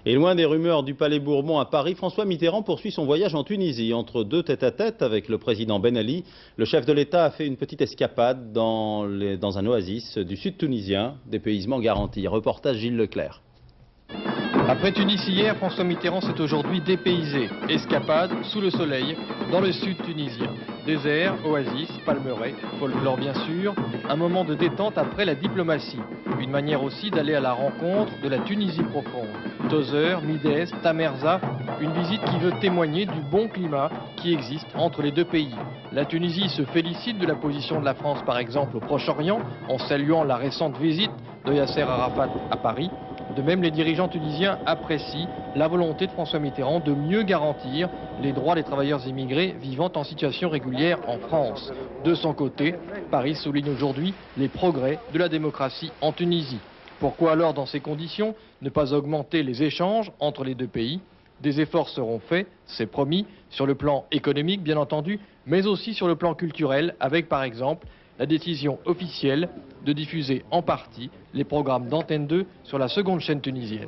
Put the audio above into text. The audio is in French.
Et loin des rumeurs du Palais Bourbon à Paris, François Mitterrand poursuit son voyage en Tunisie. Entre deux tête-à-tête avec le président Ben Ali, le chef de l'État a fait une petite escapade dans un oasis du sud tunisien, dépaysement garanti. Reportage Gilles Leclerc. Après Tunis hier, François Mitterrand s'est aujourd'hui dépaysé. Escapade sous le soleil dans le sud tunisien. Désert, oasis, palmeraies, folklore bien sûr. Un moment de détente après la diplomatie. Une manière aussi d'aller à la rencontre de la Tunisie profonde. Tozeur, Midès, Tamerza. Une visite qui veut témoigner du bon climat qui existe entre les deux pays. La Tunisie se félicite de la position de la France par exemple au Proche-Orient en saluant la récente visite de Yasser Arafat à Paris. De même, les dirigeants tunisiens apprécient la volonté de François Mitterrand de mieux garantir les droits des travailleurs immigrés vivant en situation régulière en France. De son côté, Paris souligne aujourd'hui les progrès de la démocratie en Tunisie. Pourquoi alors, dans ces conditions, ne pas augmenter les échanges entre les deux pays ? Des efforts seront faits, c'est promis, sur le plan économique bien entendu, mais aussi sur le plan culturel, avec par exemple la décision officielle de diffuser en partie les programmes d'Antenne 2 sur la seconde chaîne tunisienne.